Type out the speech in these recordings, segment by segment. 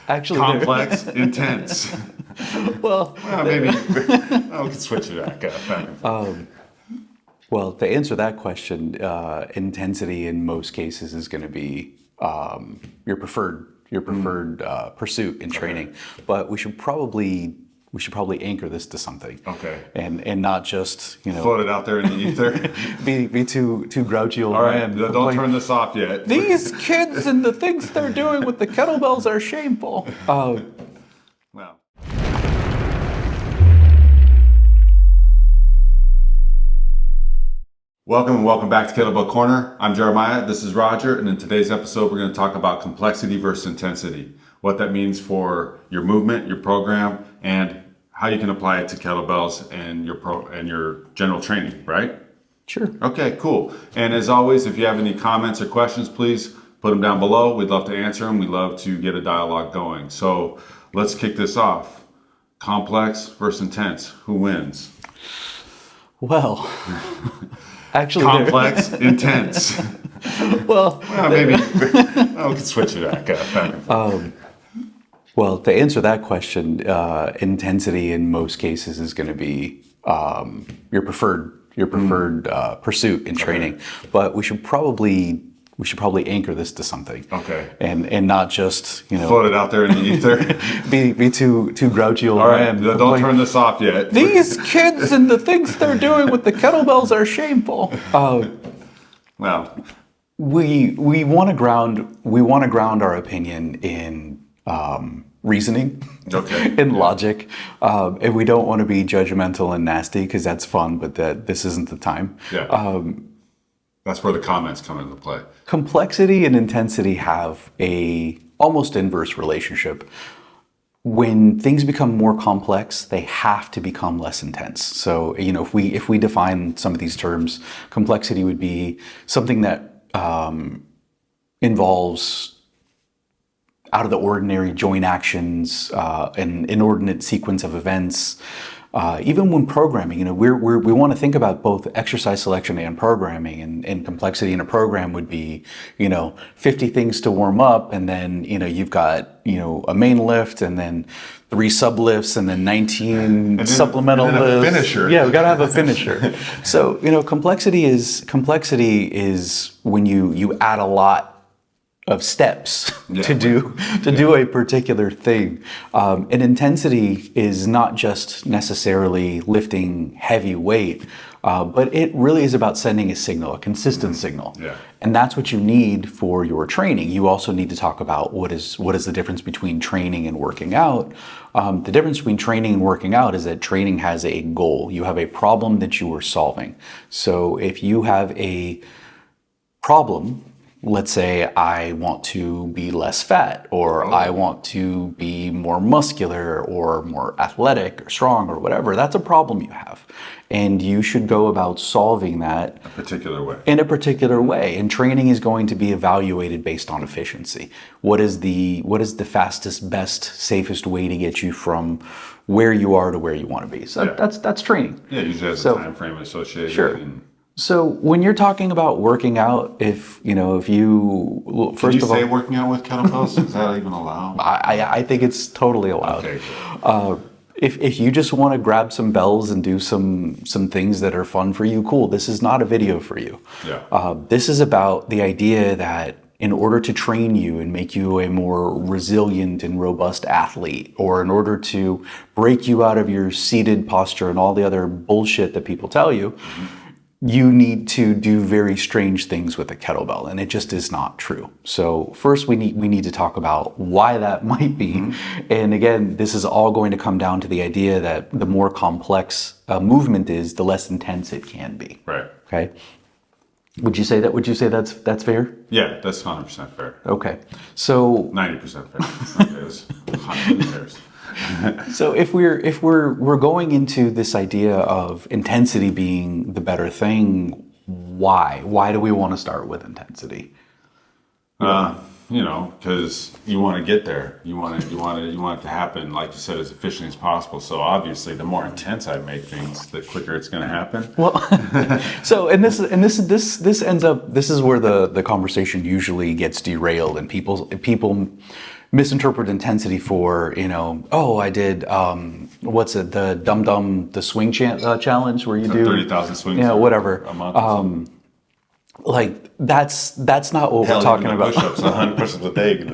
Actually, complex, intense. well, Maybe we can switch it back and forth. well, to answer that question, intensity in most cases is going to be your preferred pursuit in training. But we should probably anchor this to something. Okay. And not just Float it out there in the ether. be too grouchy old All right, man. don't turn this off yet. These kids and the things they're doing with the kettlebells are shameful. Well. Welcome back to Kettlebell Corner. I'm Jeremiah, this is Roger, and in today's episode we're going to talk about complexity versus intensity, what that means for your movement, your program, and how you can apply it to kettlebells and your general training, right? Sure. Okay, cool. And as always, if you have any comments or questions, please put them down below. We'd love to answer them. We'd love to get a dialogue going. So let's kick this off. Complex versus intense. Who wins? Well, actually, complex, intense. Well, maybe we can switch it back and forth. Well, to answer that question, intensity in most cases is going to be your preferred pursuit in training. But we should probably anchor this to something. Okay. And not just float it out there in the ether. be too grouchy old man. Don't turn this off yet. These kids and the things they're doing with the kettlebells are shameful. Well, we want to ground our opinion in reasoning, in logic, and we don't want to be judgmental and nasty because that's fun, but this isn't the time. Yeah. That's where the comments come into play. Complexity and intensity have a almost inverse relationship. When things become more complex, they have to become less intense. So, if we define some of these terms, complexity would be something that involves out of the ordinary joint actions, an inordinate sequence of events. Even when programming, we want to think about both exercise selection and programming, and complexity in a program would be, 50 things to warm up, and then, you've got, a main lift, and then 3 sub lifts, and then 19 supplemental lifts. A finisher. Yeah, we got to have a finisher. So, complexity is when you add a lot of steps to do a particular thing. And intensity is not just necessarily lifting heavy weight, but it really is about sending a signal, a consistent signal. Yeah. And that's what you need for your training. You also need to talk about what is the difference between training and working out. The difference between training and working out is that training has a goal. You have a problem that you are solving. So if you have a problem, let's say I want to be less fat, or I want to be more muscular or more athletic or strong or whatever. That's a problem you have. And you should go about solving that in a particular way. And training is going to be evaluated based on efficiency. What is the fastest, best, safest way to get you from where you are to where you want to be? So that's training. Yeah, usually has a time frame associated. Sure. So when you're talking about working out, if you first of all, say working out with kettlebells, is that even allowed? I think it's totally allowed. Okay, cool. If you just want to grab some bells and do some things that are fun for you, cool. This is not a video for you. Yeah. This is about the idea that in order to train you and make you a more resilient and robust athlete, or in order to break you out of your seated posture and all the other bullshit that people tell you, you need to do very strange things with a kettlebell, and it just is not true. So first we need to talk about why that might be. And again, this is all going to come down to the idea that the more complex a movement is, the less intense it can be. Right. Okay. Would you say that's fair? Yeah, that's 100% fair. Okay. So 90% fair. Okay, it's 100% fair. So if we're going into this idea of intensity being the better thing, why do we want to start with intensity? Because you want to get there. You want it to happen, like you said, as efficiently as possible. So obviously, the more intense I make things, the quicker it's going to happen. Well, this ends up. This is where the conversation usually gets derailed, and people misinterpret intensity for, oh, I did, what's it, the swing challenge where you do 30,000 swings. Whatever. A month. Or something. Like that's not what we're talking about. Push-ups, 100 push-ups a day.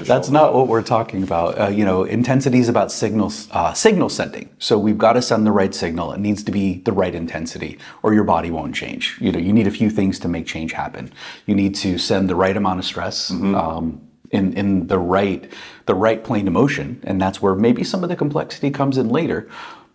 That's not what we're talking about. Intensity is about signal sending. So we've got to send the right signal. It needs to be the right intensity, or your body won't change. You need a few things to make change happen. You need to send the right amount of stress in the right plane of motion, and that's where maybe some of the complexity comes in later.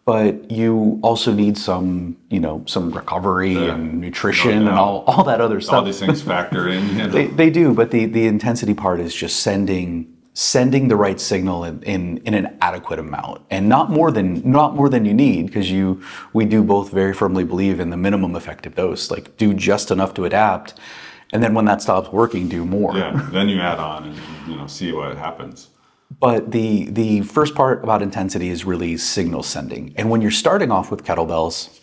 But you also need some recovery and nutrition and all that other stuff. All these things factor in. They do, but the intensity part is just sending the right signal in an adequate amount, and not more than you need, because we do both very firmly believe in the minimum effective dose. Like, do just enough to adapt, and then when that stops working, do more. Yeah, then you add on and see what happens. But the first part about intensity is really signal sending. And when you're starting off with kettlebells,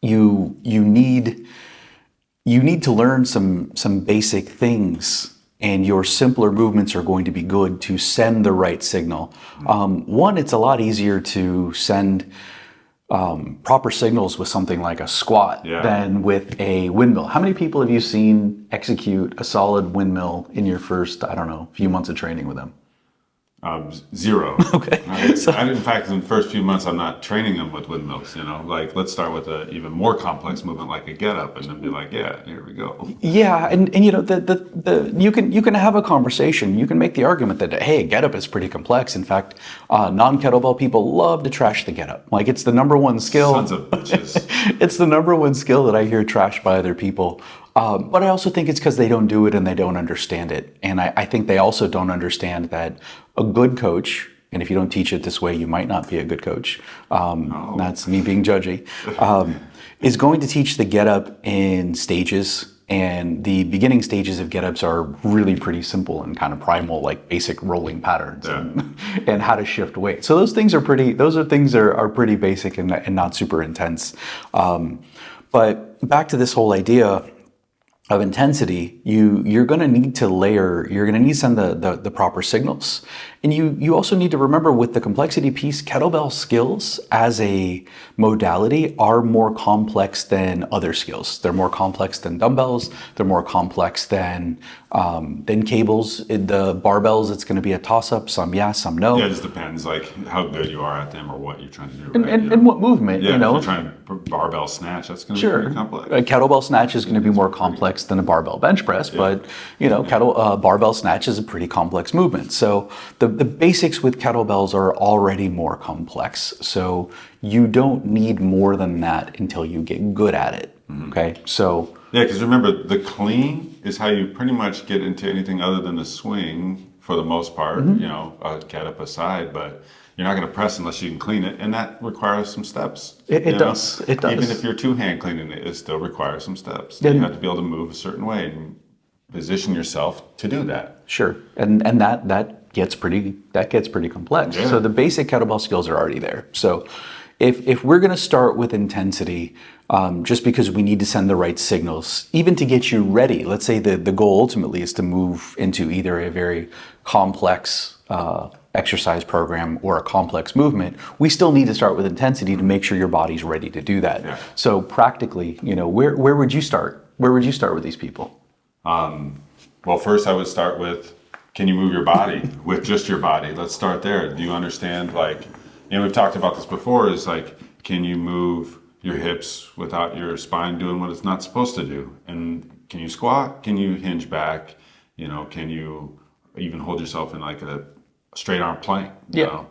you need to learn some basic things, and your simpler movements are going to be good to send the right signal. One, it's a lot easier to send proper signals with something like a squat than with a windmill. How many people have you seen execute a solid windmill in your first, few months of training with them? Zero. Okay. In fact, in the first few months, I'm not training them with windmills. Like, let's start with an even more complex movement, like a get up, and then be like, yeah, here we go. Yeah, and you can have a conversation. You can make the argument that, hey, get up is pretty complex. In fact, non-kettlebell people love to trash the get up. Like, it's the number one skill. Sons of bitches. It's the number one skill that I hear trashed by other people. But I also think it's because they don't do it and they don't understand it. And I think they also don't understand that a good coach, and if you don't teach it this way, you might not be a good coach. That's me being judgy. Is going to teach the get up in stages. And the beginning stages of get-ups are really pretty simple and kind of primal, like basic rolling patterns and how to shift weight. So those things are pretty basic and not super intense. But back to this whole idea of intensity, you're going to need to layer, you're going to need to send the proper signals. And you also need to remember, with the complexity piece, kettlebell skills as a modality are more complex than other skills. They're more complex than dumbbells. They're more complex than cables. The barbells, it's going to be a toss-up. Some yes, some no. Yeah, it just depends, like how good you are at them or what you're trying to do. And what movement, if you're trying to barbell snatch, that's going to be pretty complex. A kettlebell snatch is going to be more complex than a barbell bench press, but barbell snatch is a pretty complex movement. So the basics with kettlebells are already more complex. So you don't need more than that until you get good at it. Okay, so yeah, because remember, the clean is how you pretty much get into anything other than the swing for the most part. A get up aside, but you're not going to press unless you can clean it, and that requires some steps. It does. Even if you're two-hand cleaning it, it still requires some steps. You have to be able to move a certain way and position yourself to do that. Sure, and that gets pretty complex. Yeah. So the basic kettlebell skills are already there. So if we're going to start with intensity, just because we need to send the right signals, even to get you ready, let's say the goal ultimately is to move into either a very complex exercise program or a complex movement, we still need to start with intensity to make sure your body's ready to do that. Yeah. So practically, where would you start? Where would you start with these people? Well, first I would start with, can you move your body with just your body? Let's start there. Do you understand, we've talked about this before, is like, can you move your hips without your spine doing what it's not supposed to do? And can you squat? Can you hinge back? Can you even hold yourself in like a straight arm plank?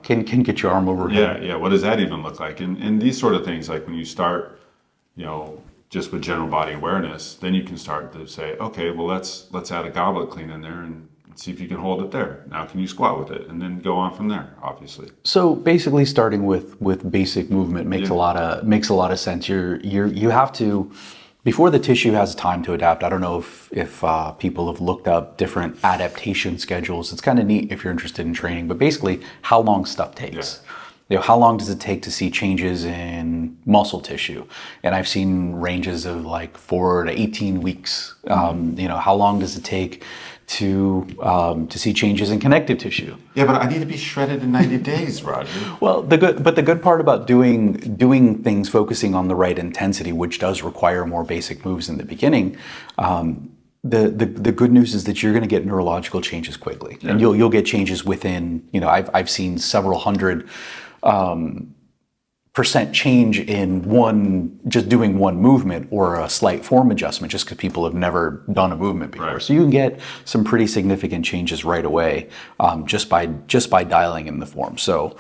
Can get your arm overhead. Yeah. What does that even look like? And these sort of things, like when you start, just with general body awareness, then you can start to say, okay, well, let's add a goblet clean in there and see if you can hold it there. Now, can you squat with it? And then go on from there, obviously. So basically, starting with basic movement makes a lot of sense. You have to, before the tissue has time to adapt. I don't know if people have looked up different adaptation schedules. It's kind of neat if you're interested in training. But basically, how long stuff takes. How long does it take to see changes in muscle tissue? And I've seen ranges of like 4 to 18 weeks. How long does it take to see changes in connective tissue. Yeah, but I need to be shredded in 90 days, Roger. Well, the good part about doing things focusing on the right intensity, which does require more basic moves in the beginning, the good news is that you're going to get neurological changes quickly, and you'll get changes within. I've seen several hundred percent change in just doing one movement or a slight form adjustment, just because people have never done a movement before. Right. So you can get some pretty significant changes right away, just by dialing in the form. So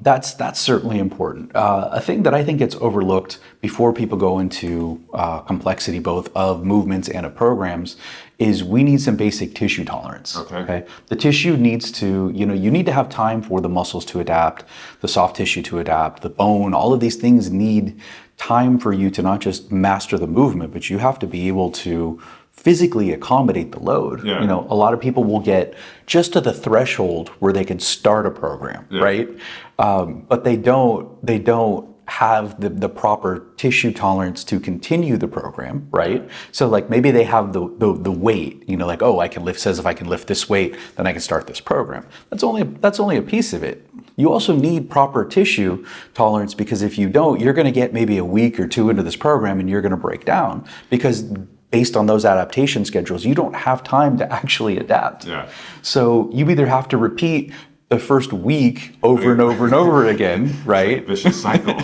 that's certainly important. A thing that I think gets overlooked before people go into complexity, both of movements and of programs, is we need some basic tissue tolerance. Okay. The tissue needs to, you need to have time for the muscles to adapt, the soft tissue to adapt, the bone, all of these things need time for you to not just master the movement, but you have to be able to physically accommodate the load. Yeah. A lot of people will get just to the threshold where they can start a program, right? But they don't have the proper tissue tolerance to continue the program, right? So like maybe they have the weight, like, oh, says if I can lift this weight, then I can start this program. That's only a piece of it. You also need proper tissue tolerance, because if you don't, you're going to get maybe a week or two into this program and you're going to break down, because based on those adaptation schedules, you don't have time to actually adapt. Yeah. So you either have to repeat the first week over and over and over again, right? Vicious cycle.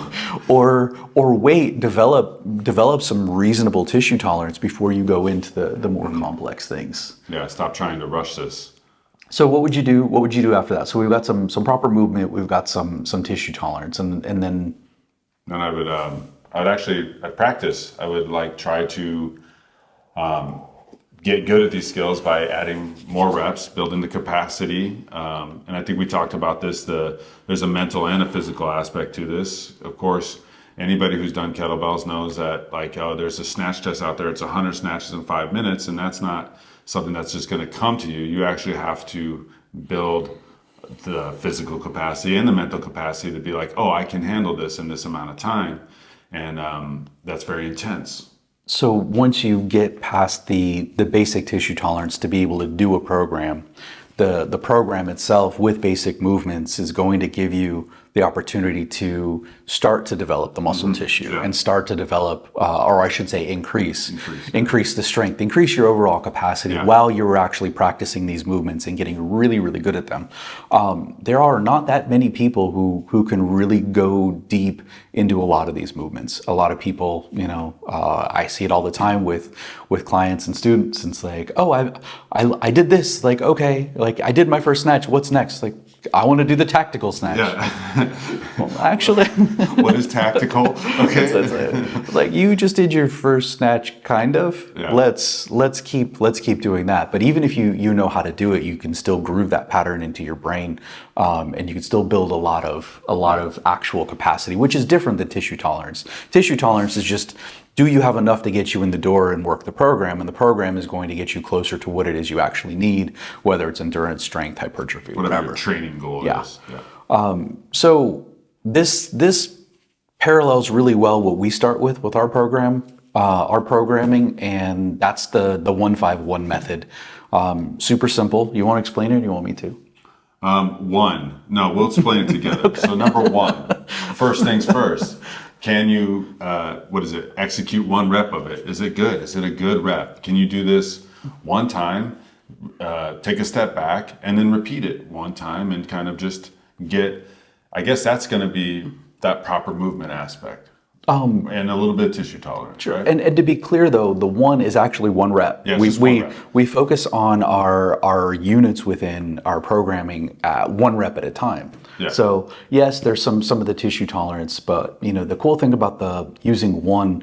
or wait, develop some reasonable tissue tolerance before you go into the more complex things. Yeah, stop trying to rush this. So what would you do? What would you do after that? So we've got some proper movement, we've got some tissue tolerance, and then. Then I'd practice. I would try to get good at these skills by adding more reps, building the capacity. And I think we talked about this, there's a mental and a physical aspect to this. Of course, anybody who's done kettlebells knows that there's a snatch test out there, it's 100 snatches in 5 minutes, and that's not something that's just going to come to you. You actually have to build the physical capacity and the mental capacity to be like, oh, I can handle this in this amount of time. And that's very intense. So once you get past the basic tissue tolerance to be able to do a program, the program itself with basic movements is going to give you the opportunity to start to develop the muscle tissue and start to develop, or I should say increase the strength, increase your overall capacity while you're actually practicing these movements and getting really, really good at them. There are not that many people who can really go deep into a lot of these movements. A lot of people, I see it all the time with clients and students. And it's like, oh, I did this, okay, I did my first snatch. What's next? I want to do the tactical snatch. Yeah. Well, actually, what is tactical? Okay. You just did your first snatch, kind of. Yeah. Let's keep doing that. But even if you know how to do it, you can still groove that pattern into your brain, and you can still build a lot of actual capacity, which is different than tissue tolerance. Tissue tolerance is just, do you have enough to get you in the door and work the program? And the program is going to get you closer to what it is you actually need, whether it's endurance, strength, hypertrophy, whatever your training goal is. Yeah. So this parallels really well what we start with our program, our programming, and that's the 151 method. Super simple. You want to explain it, or you want me to? We'll explain it together. Okay. So number one, first things first. Can you, execute one rep of it? Is it good? Is it a good rep? Can you do this one time, take a step back, and then repeat it one time and kind of just get, I guess that's going to be that proper movement aspect. And a little bit of tissue tolerance. Sure. Right? And to be clear, though, the one is actually one rep. Yeah, we focus on our units within our programming at one rep at a time. Yeah. So yes, there's some of the tissue tolerance, but the cool thing about using one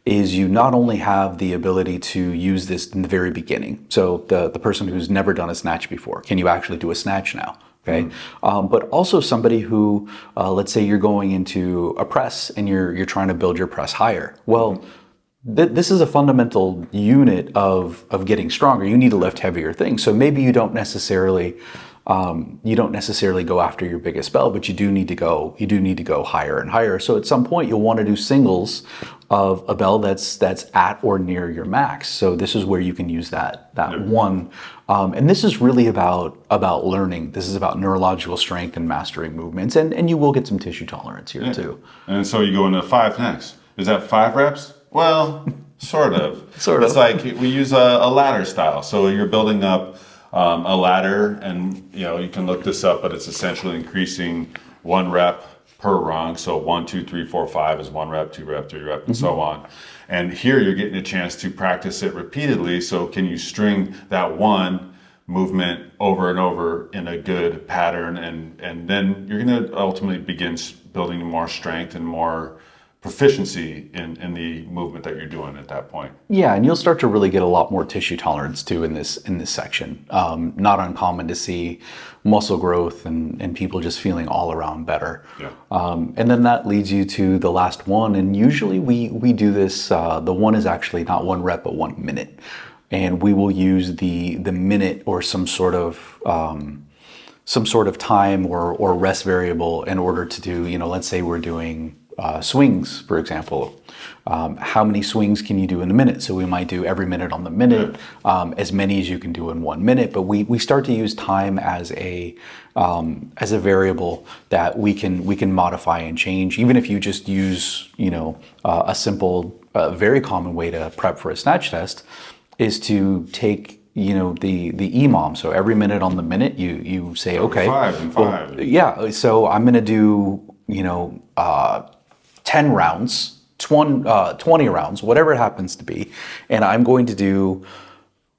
is you not only have the ability to use this in the very beginning. So the person who's never done a snatch before, can you actually do a snatch now? Okay, but also somebody who, let's say you're going into a press and you're trying to build your press higher. Well, this is a fundamental unit of getting stronger. You need to lift heavier things. So maybe you don't necessarily you don't necessarily go after your biggest bell, but you do need to go higher and higher. So at some point you'll want to do singles of a bell that's at or near your max. So this is where you can use that one. And this is really about learning. This is about neurological strength and mastering movements. And you will get some tissue tolerance here too. And so you go into 5 next. Is that 5 reps? Well, sort of. It's like we use a ladder style. So you're building up a ladder, and you can look this up, but it's essentially increasing 1 rep per rung. So 1, 2, 3, 4, 5 is 1 rep, 2 rep, 3 rep, and so on. And here you're getting a chance to practice it repeatedly. So can you string that one movement over and over in a good pattern, and then you're going to ultimately begin building more strength and more proficiency in the movement that you're doing at that point. Yeah, and you'll start to really get a lot more tissue tolerance too in this section. Not uncommon to see muscle growth and people just feeling all around better. Yeah. And then that leads you to the last one, and usually we do this. The one is actually not 1 rep, but 1 minute, and we will use the minute or some sort of time or rest variable in order to do. Let's say we're doing swings, for example. How many swings can you do in a minute? So we might do every minute on the minute, as many as you can do in 1 minute. But we start to use time as a variable that we can modify and change. Even if you just use a simple, very common way to prep for a snatch test is to take the EMOM. So every minute on the minute, you say, okay, 5 and 5. Well, yeah. So I'm going to do 10 rounds, 20 rounds, whatever it happens to be, and I'm going to do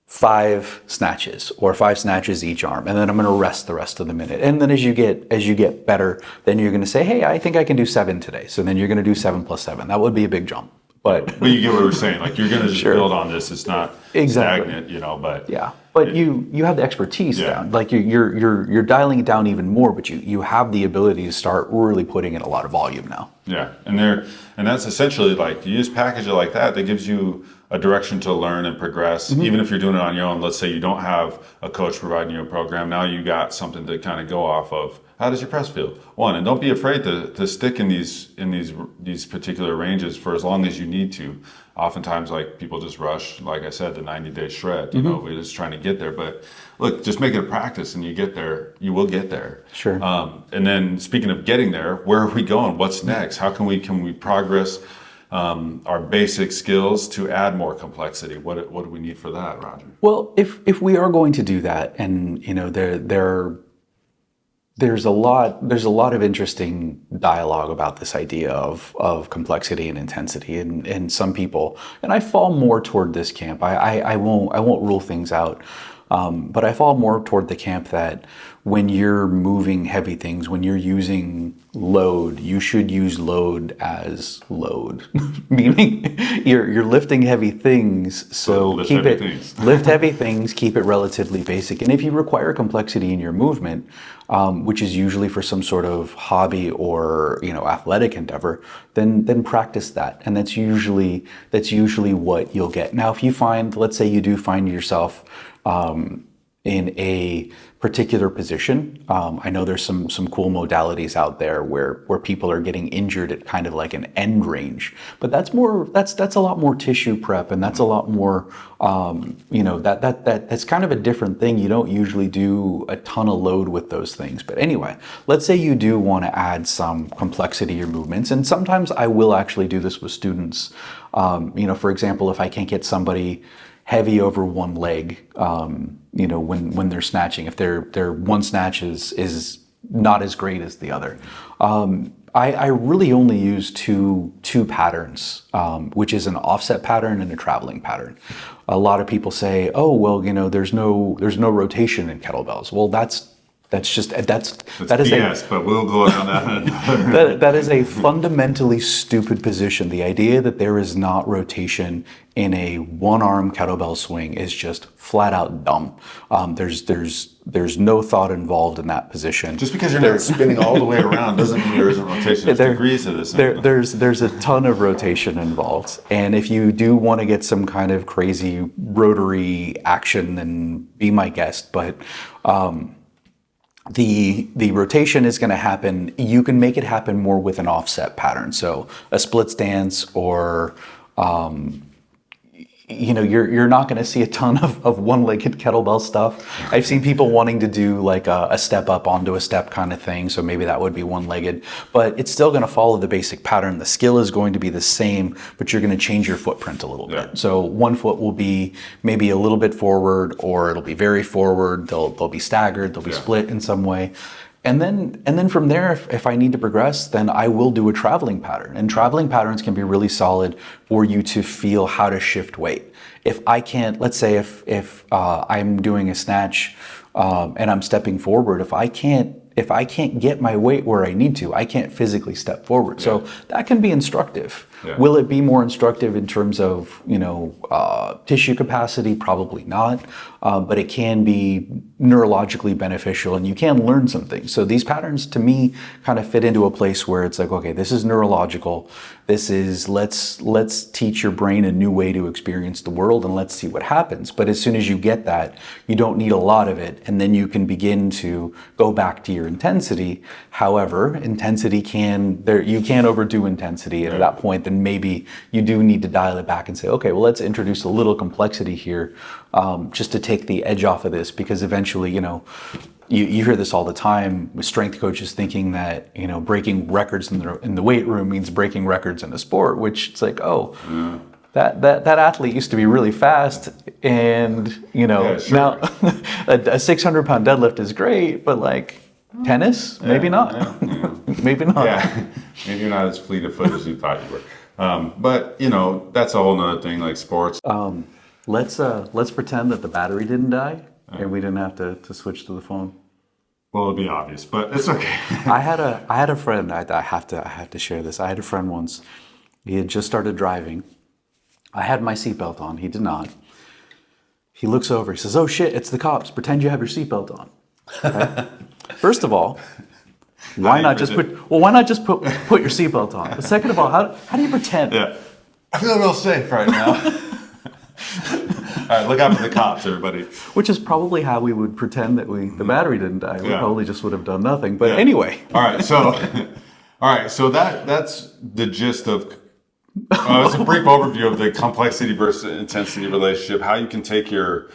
5 snatches or 5 snatches each arm, and then I'm going to rest the rest of the minute. And then as you get better, then you're going to say, hey, I think I can do 7 today. So then you're going to do 7 plus 7. That would be a big jump. But you get what we're saying. Like, you're going to just Sure. build on this. It's not stagnant, but yeah. But you have the expertise down. Like you're dialing it down even more, but you have the ability to start really putting in a lot of volume now. Yeah, and that's essentially, like, you just package it like that. That gives you a direction to learn and progress. Even if you're doing it on your own, let's say you don't have a coach providing you a program, now you got something to kind of go off of. How does your press feel? One, and don't be afraid to stick in these particular ranges for as long as you need to. Oftentimes, like, people just rush, like I said, the 90-day shred. We're just trying to get there. But look, just make it a practice, and you get there. You will get there. Sure. And then, speaking of getting there, where are we going? What's next? How can we progress our basic skills to add more complexity? What do we need for that, Roger? Well, if we are going to do that, and there's a lot of interesting dialogue about this idea of complexity and intensity, and some people, and I fall more toward this camp. I won't rule things out, but I fall more toward the camp that when you're moving heavy things, when you're using load, you should use load as load, meaning you're lifting heavy things. So lift heavy things, keep it relatively basic. And if you require complexity in your movement, which is usually for some sort of hobby or athletic endeavor, then practice that, and that's usually what you'll get. Now, if you let's say you do find yourself in a particular position. I know there's some cool modalities out there where people are getting injured at kind of like an end range, but that's a lot more tissue prep, and that's a lot more that's kind of a different thing. You don't usually do a ton of load with those things. But anyway, let's say you do want to add some complexity to your movements, and sometimes I will actually do this with students. For example, if I can't get somebody heavy over one leg, when they're snatching, if their one snatch is not as great as the other. I really only use two patterns, which is an offset pattern and a traveling pattern. A lot of people say, oh, well, there's no rotation in kettlebells. Well, that's BS, but we'll go on that. that is a fundamentally stupid position. The idea that there is not rotation in a one-arm kettlebell swing is just flat out dumb. There's no thought involved in that position. Just because you're not spinning all the way around doesn't mean there isn't rotation. There's degrees to this. There's a ton of rotation involved, and if you do want to get some kind of crazy rotary action, then be my guest. But the rotation is going to happen. You can make it happen more with an offset pattern. So a split stance, or you're not going to see a ton of one-legged kettlebell stuff. I've seen people wanting to do like a step up onto a step kind of thing. So maybe that would be one-legged, but it's still going to follow the basic pattern. The skill is going to be the same, but you're going to change your footprint a little bit. So one foot will be maybe a little bit forward, or it'll be very forward. They'll be staggered. They'll be split in some way. And then from there, if I need to progress, then I will do a traveling pattern. And traveling patterns can be really solid for you to feel how to shift weight. If I can't, let's say if I'm doing a snatch and I'm stepping forward, if I can't get my weight where I need to, I can't physically step forward. So that can be instructive. Will it be more instructive in terms of, tissue capacity? Probably not. But it can be neurologically beneficial, and you can learn some things. So these patterns, to me, kind of fit into a place where it's like, okay, this is neurological. This is let's teach your brain a new way to experience the world, and let's see what happens. But as soon as you get that, you don't need a lot of it, and then you can begin to go back to your intensity. However, intensity you can't overdo intensity, and at that point, then maybe you do need to dial it back and say, okay, well, let's introduce a little complexity here, just to take the edge off of this, because eventually, you hear this all the time with strength coaches thinking that, breaking records in the weight room means breaking records in a sport, which it's like, that athlete used to be really fast, and now a 600-pound deadlift is great, but like tennis, maybe not. Maybe not. Yeah, maybe you're not as fleet of foot as you thought you were. But that's a whole nother thing, like sports. Let's pretend that the battery didn't die and we didn't have to switch to the phone. Well, it'll be obvious, but it's okay. I had a friend. I have to share this. I had a friend once. He had just started driving. I had my seatbelt on. He did not. He looks over. He says, "Oh shit, it's the cops. Pretend you have your seatbelt on." Okay? First of all, why not just put your seatbelt on? But second of all, how do you pretend? Yeah, I feel real safe right now. All right, look out for the cops, everybody. Which is probably how we would pretend that the battery didn't die. We probably just would have done nothing. But anyway. All right, so that's the gist of. It's a brief overview of the complexity versus intensity relationship. How you can take your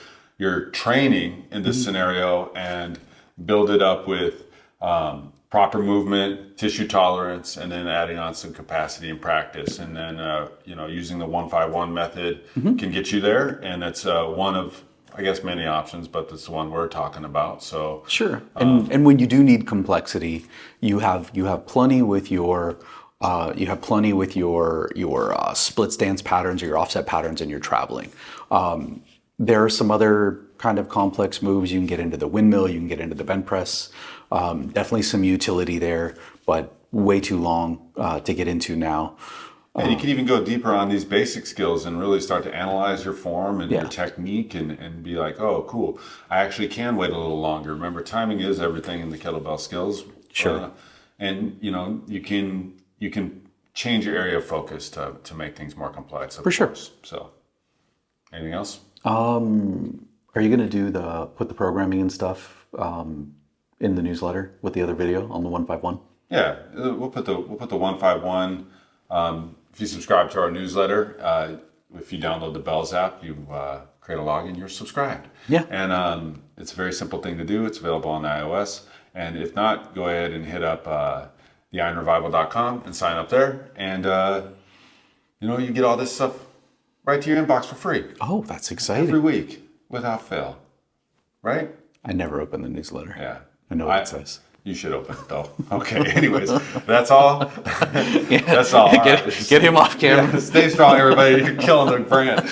training in this scenario and build it up with proper movement, tissue tolerance, and then adding on some capacity and practice. And then, using the 1-5-1 method can get you there. And it's one of, I guess, many options, but that's the one we're talking about. So sure. And when you do need complexity, you have plenty with your split stance patterns or your offset patterns, and your traveling. There are some other kind of complex moves. You can get into the windmill, you can get into the bench press. Definitely some utility there, but way too long to get into now. And you can even go deeper on these basic skills and really start to analyze your form and your technique and be like, oh, cool, I actually can wait a little longer. Remember, timing is everything in the kettlebell skills. Sure. And you can change your area of focus to make things more complex. For sure. So, anything else? Are you going to put the programming and stuff in the newsletter with the other video on the 1-5-1? Yeah, we'll put the 1-5-1. If you subscribe to our newsletter, if you download the Bells app, you create a login, you're subscribed. Yeah. And it's a very simple thing to do. It's available on iOS. And if not, go ahead and hit up theironrevival.com and sign up there. And you get all this stuff right to your inbox for free. Oh, that's exciting. Every week, without fail. Right? I never open the newsletter. Yeah. I know what it says. You should open it though. Okay, anyways, that's all. That's all. Get him off camera. Yeah, stay strong, everybody. You're killing the brand.